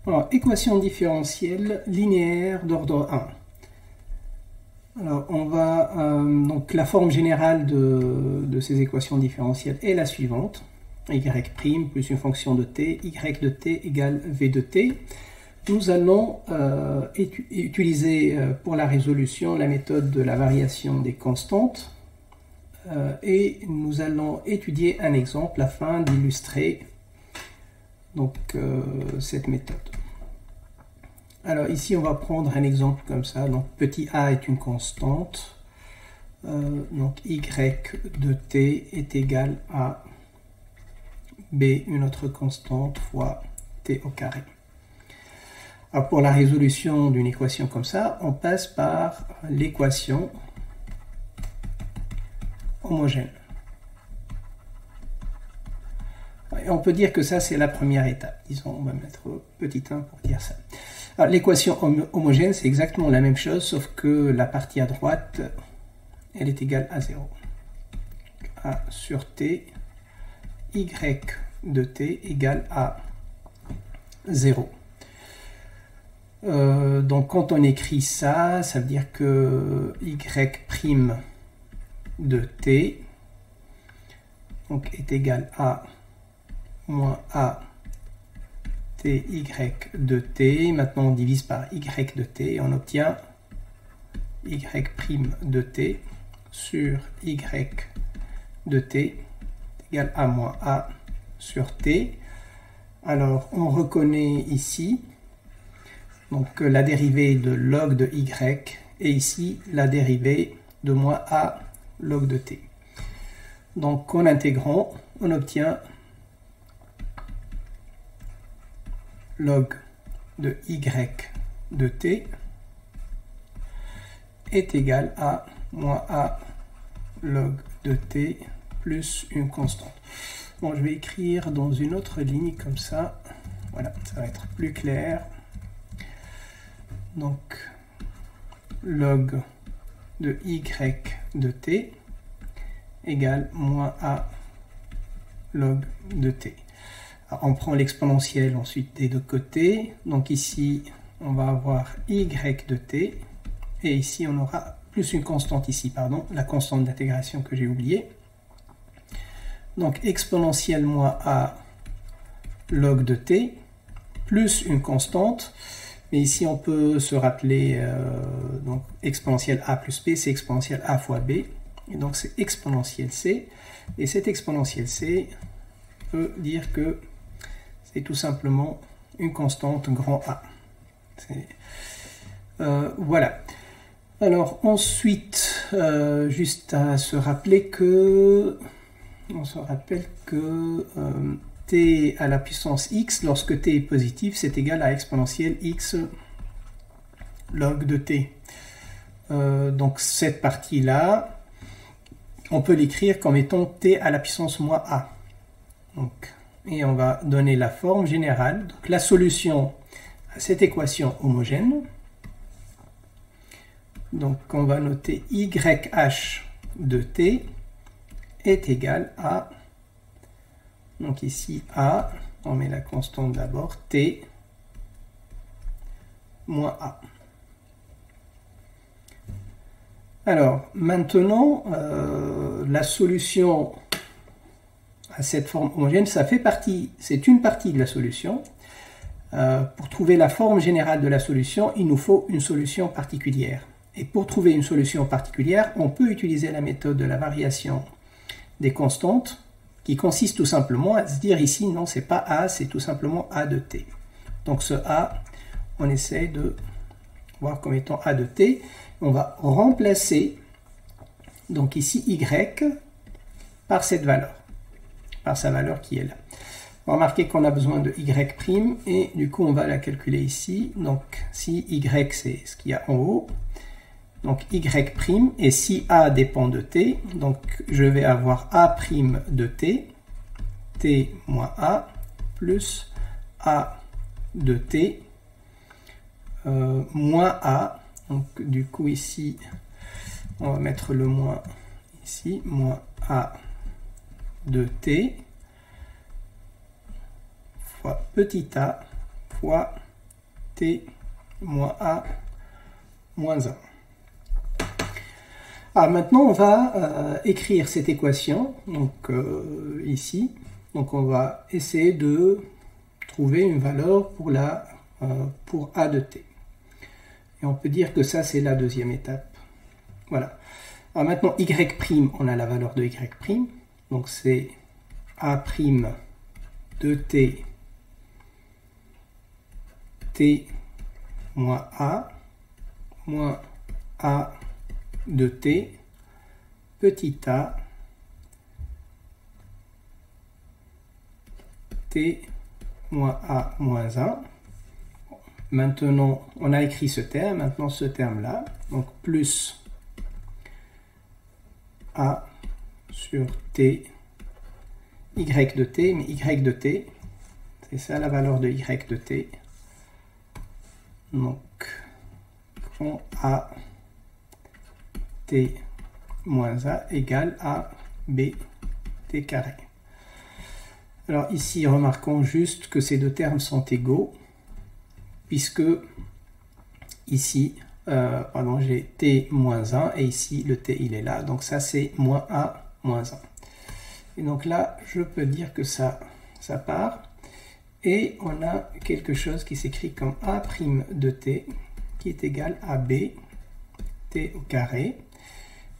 Alors, équation différentielle linéaire d'ordre 1. Alors, on va donc la forme générale de ces équations différentielles est la suivante: y' plus une fonction de t, y de t égale v de t. Nous allons utiliser pour la résolution la méthode de la variation des constantes et nous allons étudier un exemple afin d'illustrer donc cette méthode. Alors ici on va prendre un exemple comme ça, donc petit a est une constante, donc y de t est égal à b, une autre constante, fois t au carré. Alors pour la résolution d'une équation comme ça, on passe par l'équation homogène. Et on peut dire que ça c'est la première étape. Disons, on va mettre petit 1 pour dire ça. L'équation homogène, c'est exactement la même chose, sauf que la partie à droite, elle est égale à 0. A sur t, y de t égale à 0. Donc quand on écrit ça, ça veut dire que y' de t donc, est égal à moins a ty de t. Maintenant on divise par y de t et on obtient y' de t sur y de t égale à moins a sur t. Alors on reconnaît ici donc la dérivée de log de y et ici la dérivée de moins a log de t. Donc en intégrant, on obtient log de y de t est égal à moins a log de t plus une constante. Bon, je vais écrire dans une autre ligne comme ça. Voilà, ça va être plus clair. Donc, log de y de t égale moins a log de t. Alors, on prend l'exponentielle ensuite des deux côtés. Donc ici, on va avoir y de t. Et ici, on aura plus une constante ici, pardon, la constante d'intégration que j'ai oubliée. Donc exponentielle moins a log de t plus une constante. Mais ici, on peut se rappeler, donc exponentielle a plus b, c'est exponentielle a fois b. Et donc, c'est exponentielle c. Et cette exponentielle c peut dire que c'est tout simplement une constante grand A. Voilà. Alors, ensuite, juste à se rappeler que... On se rappelle que... t à la puissance x, lorsque t est positif, c'est égal à exponentielle x log de t. Donc cette partie-là, on peut l'écrire comme étant t à la puissance moins a. Donc, et on va donner la forme générale. Donc la solution à cette équation homogène. Donc on va noter yh de t est égal à... Donc ici, A, on met la constante d'abord, T, moins A. Alors, maintenant, la solution à cette forme homogène, ça fait partie, c'est une partie de la solution. Pour trouver la forme générale de la solution, il nous faut une solution particulière. Et pour trouver une solution particulière, on peut utiliser la méthode de la variation des constantes, qui consiste tout simplement à se dire ici, non, c'est pas A, c'est tout simplement A de t. Donc ce A, on essaie de voir comme étant A de t. On va remplacer, donc ici, Y par cette valeur, par sa valeur qui est là. On va remarquer qu'on a besoin de Y' et du coup, on va la calculer ici. Donc si Y, c'est ce qu'il y a en haut, donc Y' et si A dépend de t, donc je vais avoir A' de t, t moins A, plus A de t, moins A, donc du coup ici, on va mettre le moins ici, moins A de t, fois petit a, fois t moins a moins 1. Alors maintenant, on va écrire cette équation, donc ici. Donc on va essayer de trouver une valeur pour, pour a de t. Et on peut dire que ça, c'est la deuxième étape. Voilà. Alors maintenant, y', on a la valeur de y'. Donc c'est a' de t, t moins a de t, petit a, t moins a moins 1. Maintenant, on a écrit ce terme, maintenant ce terme-là, donc plus a sur t, y de t, mais y de t, c'est ça la valeur de y de t. Donc, grand a t moins a égale à b t carré. Alors ici, remarquons juste que ces deux termes sont égaux, puisque ici, j'ai t moins 1, et ici, le t, il est là. Donc ça, c'est moins a moins 1. Et donc là, je peux dire que ça part. Et on a quelque chose qui s'écrit comme a' de t, qui est égal à b t au carré.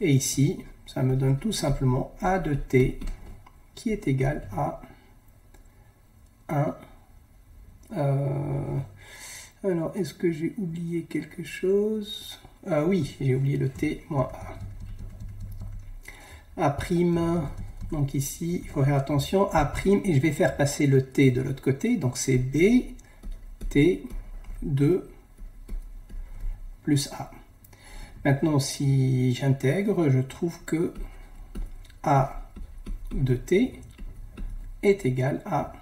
Et ici, ça me donne tout simplement a de t, qui est égal à 1. Alors, est-ce que j'ai oublié quelque chose? Oui, j'ai oublié le t moins a. A', donc ici, il faut faire attention, a', et je vais faire passer le t de l'autre côté, donc c'est b t 2 plus a. Maintenant, si j'intègre, je trouve que a de t est égal à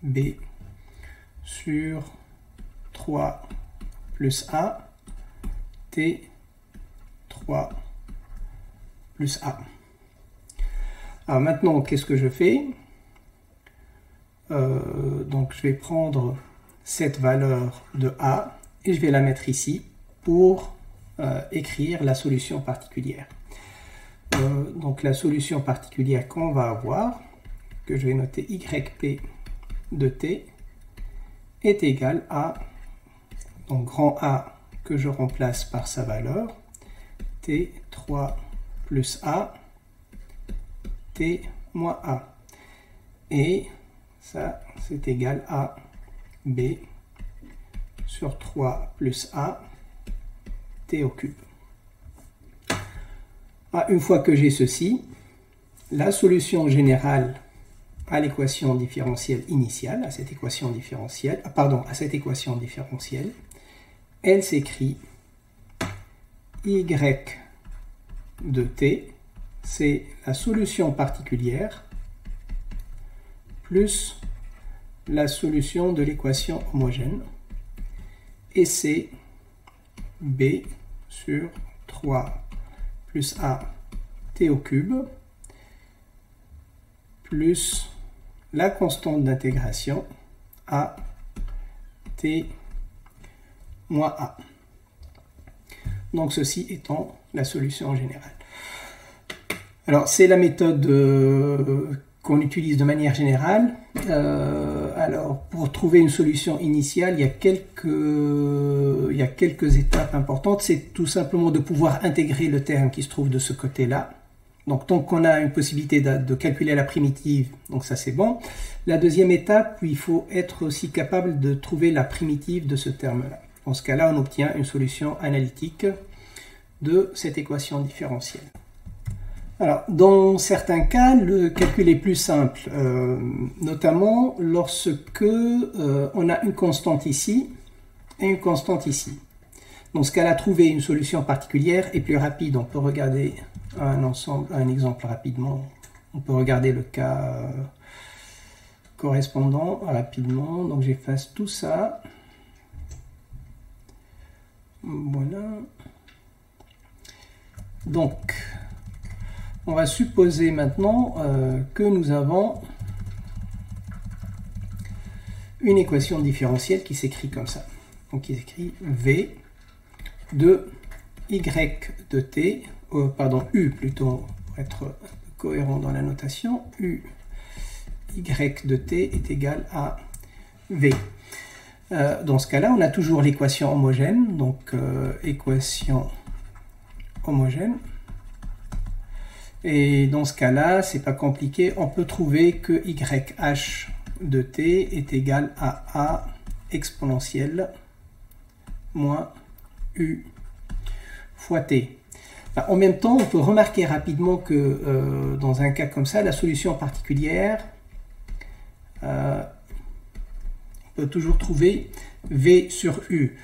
b sur 3 plus a t 3 plus a. Alors maintenant, qu'est-ce que je fais? Donc je vais prendre cette valeur de a et je vais la mettre ici pour écrire la solution particulière. Donc la solution particulière qu'on va avoir, que je vais noter yp de t, est égal à, donc grand A que je remplace par sa valeur, t3 plus a, t moins a. Et ça, c'est égal à b sur 3 plus a, t au cube. Une fois que j'ai ceci, la solution générale à l'équation différentielle initiale, à cette équation différentielle, elle s'écrit y de t, c'est la solution particulière plus la solution de l'équation homogène, et c'est b sur 3 plus a t au cube plus la constante d'intégration a t moins a. Donc ceci étant la solution générale. Alors c'est la méthode qu'on utilise de manière générale. Alors pour trouver une solution initiale, il y a quelques étapes importantes. C'est tout simplement de pouvoir intégrer le terme qui se trouve de ce côté-là. Donc tant qu'on a une possibilité de calculer la primitive, donc ça c'est bon. La deuxième étape, il faut être aussi capable de trouver la primitive de ce terme-là. Dans ce cas-là, on obtient une solution analytique de cette équation différentielle. Alors, dans certains cas, le calcul est plus simple, notamment lorsque on a une constante ici et une constante ici. Dans ce cas-là, trouver une solution particulière est plus rapide. On peut regarder un exemple rapidement. On peut regarder le cas correspondant rapidement. Donc, j'efface tout ça. Voilà. Donc, on va supposer maintenant que nous avons une équation différentielle qui s'écrit comme ça. donc il écrit V de y de t, pardon, u plutôt, pour être cohérent dans la notation, u y de t est égal à v. Dans ce cas-là, on a toujours l'équation homogène, donc équation homogène. Et dans ce cas-là, c'est pas compliqué, on peut trouver que YH de t est égal à A exponentielle moins U fois t. En même temps, on peut remarquer rapidement que dans un cas comme ça, la solution particulière, on peut toujours trouver V sur U.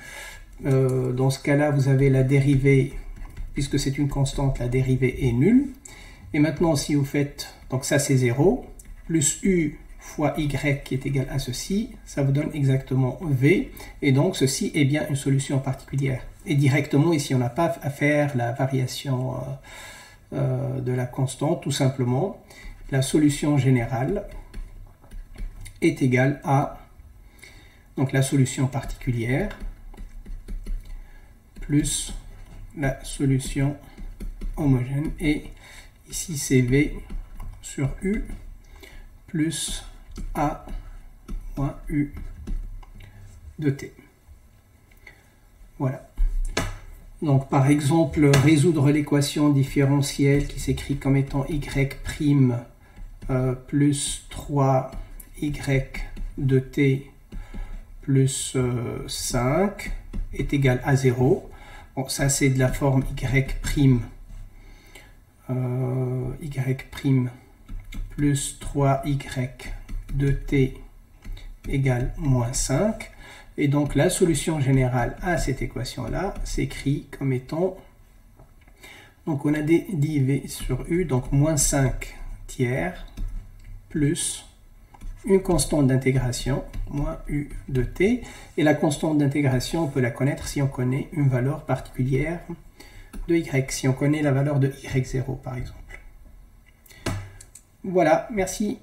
Dans ce cas-là, vous avez la dérivée, puisque c'est une constante, la dérivée est nulle. Et maintenant, si vous faites, donc ça c'est 0, plus U fois Y qui est égal à ceci, ça vous donne exactement V. Et donc ceci est bien une solution particulière. Et directement, ici, on n'a pas à faire la variation de la constante, tout simplement. La solution générale est égale à donc la solution particulière plus la solution homogène. Et ici, c'est V sur U plus A moins U de T. Voilà. Donc, par exemple, résoudre l'équation différentielle qui s'écrit comme étant y' plus 3y de t plus 5 est égal à 0. Bon, ça, c'est de la forme y' plus 3y de t égale moins 5. Et donc la solution générale à cette équation-là s'écrit comme étant, donc on a dit V sur U, donc moins 5 tiers plus une constante d'intégration, moins U de t. Et la constante d'intégration, on peut la connaître si on connaît une valeur particulière de Y, si on connaît la valeur de Y0 par exemple. Voilà, merci.